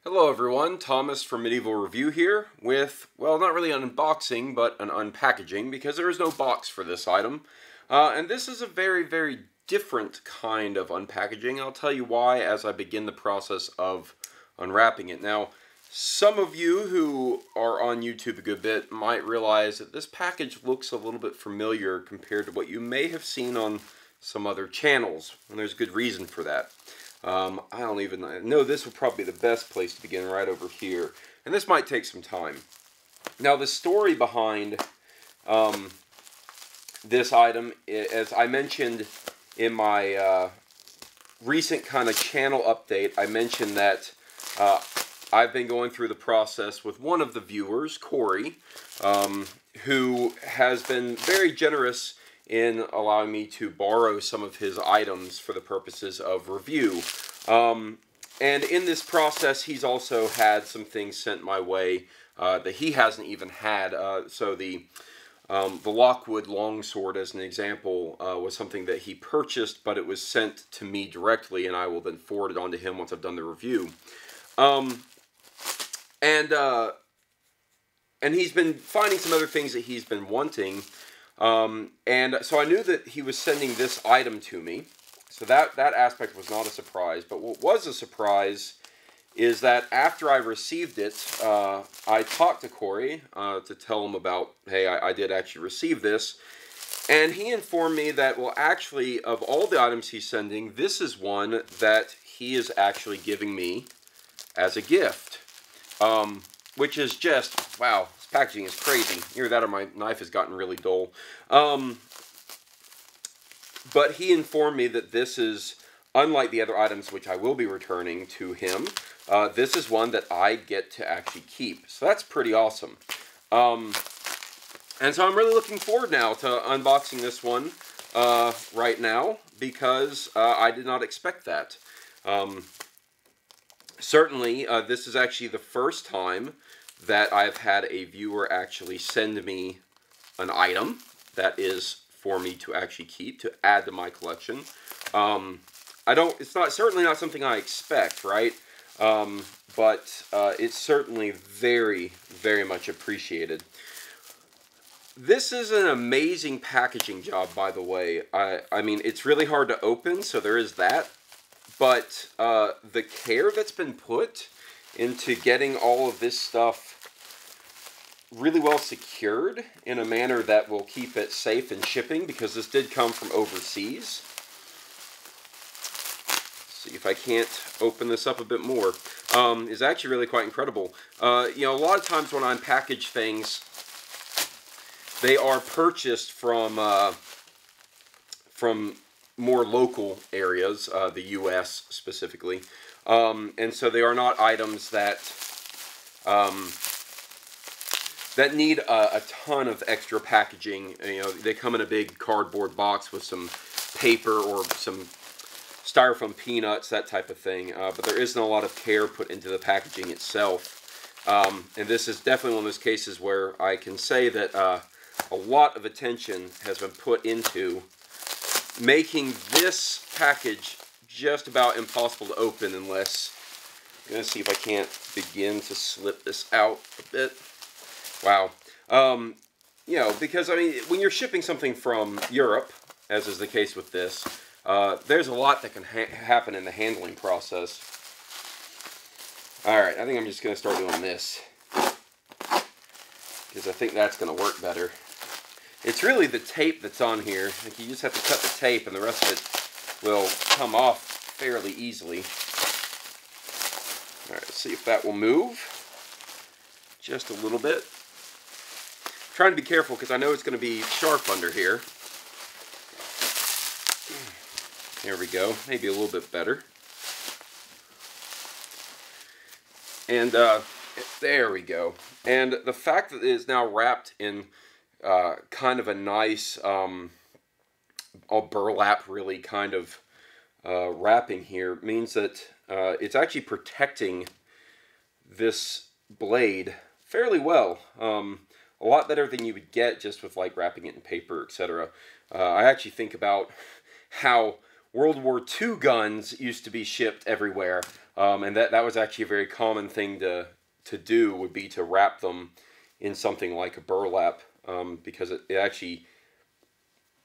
Hello everyone, Thomas from Medieval Review here with, well, not really an unboxing, but an unpackaging, because there is no box for this item. And this is a very different kind of unpackaging. I'll tell you why as I begin the process of unwrapping it. Now, some of you who are on YouTube a good bit might realize that this package looks a little bit familiar compared to what you may have seen on some other channels, and there's good reason for that. I don't even know, this would probably be the best place to begin, right over here. And this might take some time. Now, the story behind this item, as I mentioned in my recent kind of channel update, I mentioned that I've been going through the process with one of the viewers, Corey, who has been very generous in allowing me to borrow some of his items for the purposes of review. And in this process, he's also had some things sent my way that he hasn't even had. So the Lockwood longsword, as an example, was something that he purchased, but it was sent to me directly, and I will then forward it on to him once I've done the review. And he's been finding some other things that he's been wanting. And so I knew that he was sending this item to me, so that aspect was not a surprise. But what was a surprise is that after I received it, I talked to Corey to tell him about, hey, I did actually receive this, and he informed me that, well, actually, of all the items he's sending, this is one that he is actually giving me as a gift, which is just, wow. Packaging is crazy. Either that or my knife has gotten really dull. But he informed me that this is, unlike the other items which I will be returning to him, this is one that I get to actually keep. So that's pretty awesome. And so I'm really looking forward now to unboxing this one right now, because I did not expect that. Certainly, this is actually the first time that I've had a viewer actually send me an item that is for me to actually keep, to add to my collection. It's certainly not something I expect, right? But it's certainly very much appreciated. This is an amazing packaging job, by the way. I mean, it's really hard to open, so there is that. But the care that's been put into getting all of this stuff really well secured in a manner that will keep it safe in shipping, because this did come from overseas. Let's see if I can't open this up a bit more. Is actually really quite incredible. You know, a lot of times when I package things, they are purchased from more local areas, the U.S. specifically. And so they are not items that that need a ton of extra packaging. You know, they come in a big cardboard box with some paper or some styrofoam peanuts, that type of thing. But there isn't a lot of care put into the packaging itself. And this is definitely one of those cases where I can say that a lot of attention has been put into making this package just about impossible to open unless, I'm going to see if I can't begin to slip this out a bit. Wow. You know, because, I mean, when you're shipping something from Europe, as is the case with this, there's a lot that can happen in the handling process. Alright, I think I'm just going to start doing this, because I think that's going to work better. It's really the tape that's on here. Like, you just have to cut the tape and the rest of it will come off fairly easily. Alright, let's see if that will move just a little bit. I'm trying to be careful because I know it's going to be sharp under here. There we go. Maybe a little bit better. And there we go. And the fact that it is now wrapped in kind of a nice burlap, really, kind of wrapping here means that it's actually protecting this blade fairly well. A lot better than you would get just with like wrapping it in paper, etc. I actually think about how World War II guns used to be shipped everywhere, and that was actually a very common thing to do, would be to wrap them in something like a burlap, because it actually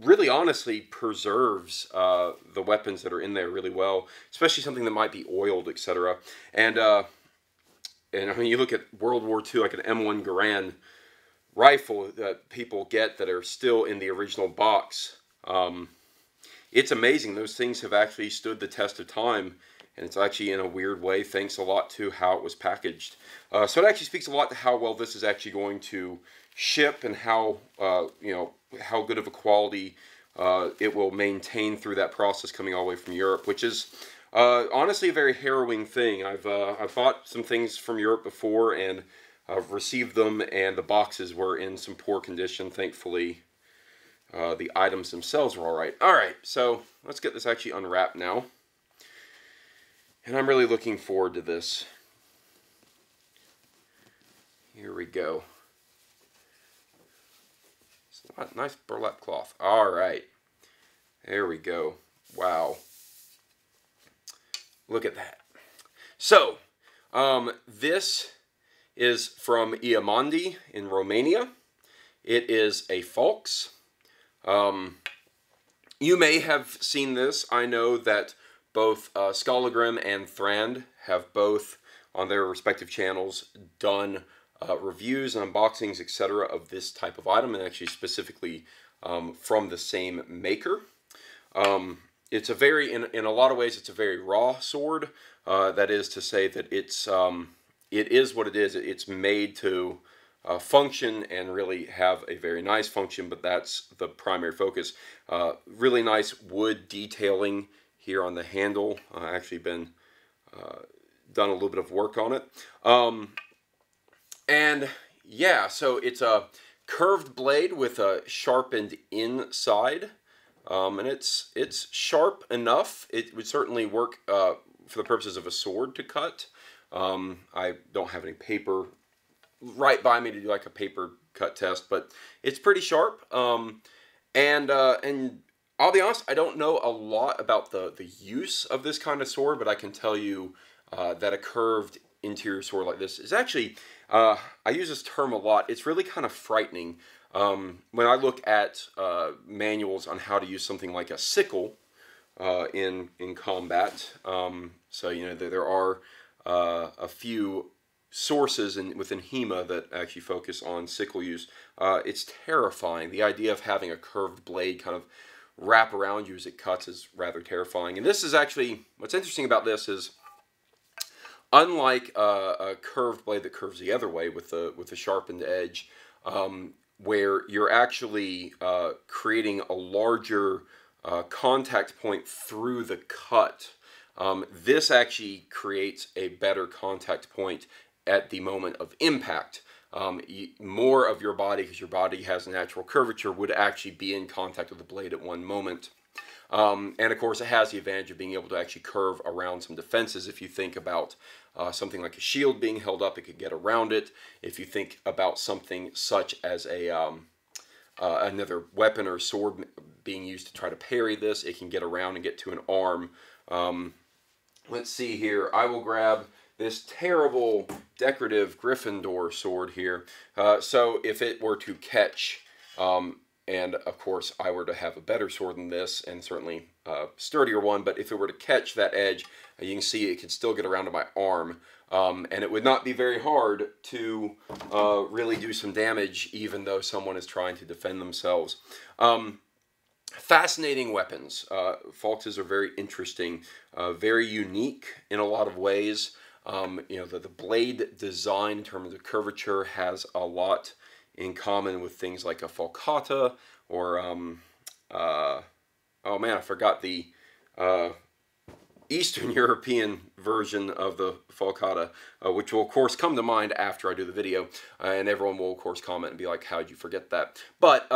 really honestly preserves the weapons that are in there really well, especially something that might be oiled, etc. And I mean, you look at World War II, like an M1 Garand rifle that people get that are still in the original box. It's amazing. Those things have actually stood the test of time, and it's actually, in a weird way, thanks a lot to how it was packaged. So it actually speaks a lot to how well this is actually going to ship, and how how good of a quality it will maintain through that process coming all the way from Europe, which is honestly a very harrowing thing. I've bought some things from Europe before, and I've received them, and the boxes were in some poor condition. Thankfully, the items themselves were alright. Alright, so let's get this actually unwrapped now. And I'm really looking forward to this. Here we go. Nice burlap cloth. Alright. There we go. Wow. Look at that. So, this is from Iamandi in Romania. It is a Falx. You may have seen this. I know that both Skallagrim and Thrand have both, on their respective channels, done reviews and unboxings, etc. of this type of item, and actually specifically from the same maker. It's a very, in a lot of ways, it's a very raw sword. That is to say that it is what it is. It's made to function and really have a very nice function, but that's the primary focus. Really nice wood detailing here on the handle. Actually been done a little bit of work on it. And yeah, so it's a curved blade with a sharpened inside. And it's sharp enough. It would certainly work for the purposes of a sword to cut. I don't have any paper right by me to do like a paper cut test, but it's pretty sharp. And I'll be honest, I don't know a lot about the use of this kind of sword, but I can tell you that a curved interior sword like this is actually, I use this term a lot, it's really kind of frightening. When I look at manuals on how to use something like a sickle in combat, so you know there are a few sources within HEMA that actually focus on sickle use. It's terrifying. The idea of having a curved blade kind of wrap around you as it cuts is rather terrifying. And this is actually, what's interesting about this is, unlike a curved blade that curves the other way with a sharpened edge, where you're actually creating a larger contact point through the cut, this actually creates a better contact point at the moment of impact. More of your body, because your body has natural curvature, would actually be in contact with the blade at one moment. And of course, it has the advantage of being able to actually curve around some defenses. If you think about something like a shield being held up, it could get around it. If you think about something such as another weapon or sword being used to try to parry this, it can get around and get to an arm. Let's see here. I will grab this terrible decorative Gryffindor sword here. So if it were to catch, and of course I were to have a better sword than this, and certainly a sturdier one, but if it were to catch that edge, you can see it could still get around to my arm. And it would not be very hard to really do some damage, even though someone is trying to defend themselves. Fascinating weapons. Falxes are very interesting, very unique in a lot of ways. You know, the blade design in terms of curvature has a lot in common with things like a falcata, or oh man, I forgot the Eastern European version of the falcata, which will of course come to mind after I do the video, and everyone will of course comment and be like, how'd you forget that? But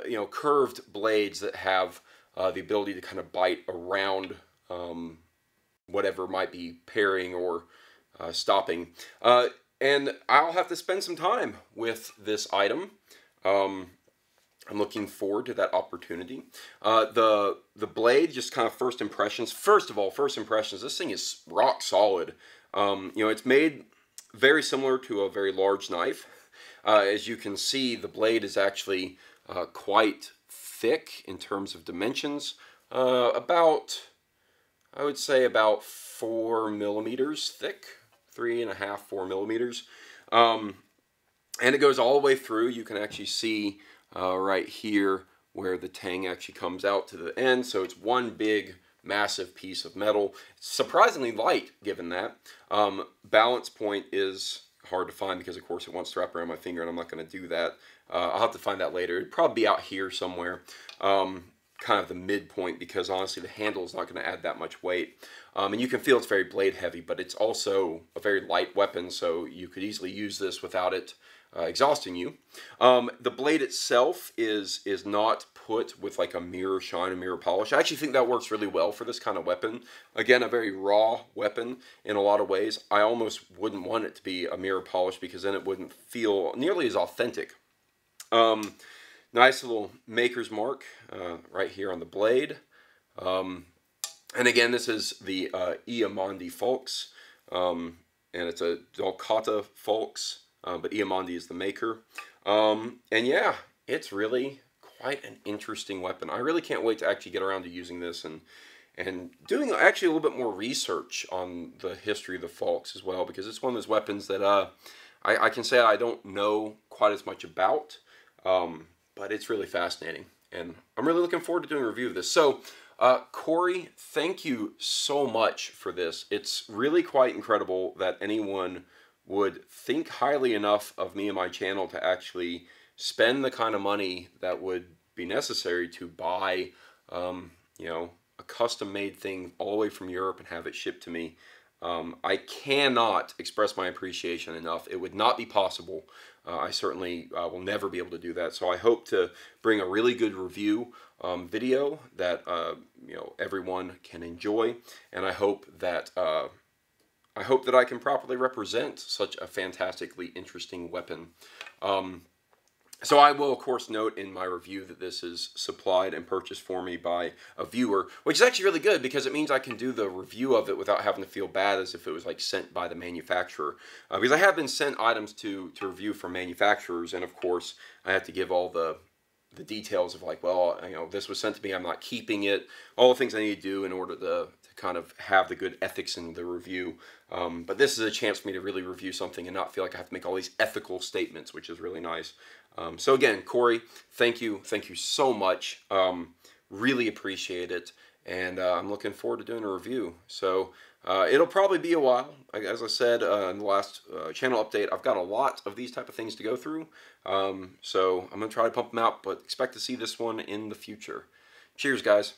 you know, curved blades that have the ability to kind of bite around whatever might be parrying or stopping. And I'll have to spend some time with this item. I'm looking forward to that opportunity. The blade, just kind of first impressions. First of all, first impressions, this thing is rock solid. You know, it's made very similar to a very large knife. As you can see, the blade is actually quite thick in terms of dimensions. I would say about 4 millimeters thick, 3.5, 4 millimeters. And it goes all the way through. You can actually see right here where the tang actually comes out to the end. So it's one big, massive piece of metal. It's surprisingly light, given that. Balance point is hard to find because, of course, it won't strap around my finger, and I'm not going to do that. I'll have to find that later. It'd probably be out here somewhere, kind of the midpoint, because honestly, the handle is not going to add that much weight. And you can feel it's very blade heavy, but it's also a very light weapon, so you could easily use this without it exhausting you. The blade itself is not put with like a mirror shine and mirror polish. I actually think that works really well for this kind of weapon. Again, a very raw weapon in a lot of ways. I almost wouldn't want it to be a mirror polish because then it wouldn't feel nearly as authentic. Nice little maker's mark right here on the blade. And again, this is the Iamandi Falx, and it's a Dolcata Falx. But Iamandi is the maker. And yeah, it's really quite an interesting weapon. I really can't wait to actually get around to using this and doing actually a little bit more research on the history of the Falx as well, because it's one of those weapons that I can say I don't know quite as much about, but it's really fascinating. And I'm really looking forward to doing a review of this. So, Corey, thank you so much for this. It's really quite incredible that anyone would think highly enough of me and my channel to actually spend the kind of money that would be necessary to buy, you know, a custom-made thing all the way from Europe and have it shipped to me. I cannot express my appreciation enough. It would not be possible. I certainly will never be able to do that. So I hope to bring a really good review video that you know, everyone can enjoy, and I hope that I can properly represent such a fantastically interesting weapon. So I will, of course, note in my review that this is supplied and purchased for me by a viewer, which is actually really good because it means I can do the review of it without having to feel bad as if it was like sent by the manufacturer. Because I have been sent items to review from manufacturers, and of course I have to give all the details of like, well, you know, this was sent to me, I'm not keeping it, all the things I need to do in order to kind of have the good ethics in the review. But this is a chance for me to really review something and not feel like I have to make all these ethical statements, which is really nice. So again, Corey, thank you so much. Really appreciate it, and I'm looking forward to doing a review. So it'll probably be a while. As I said in the last channel update, I've got a lot of these type of things to go through. So I'm going to try to pump them out, but expect to see this one in the future. Cheers, guys.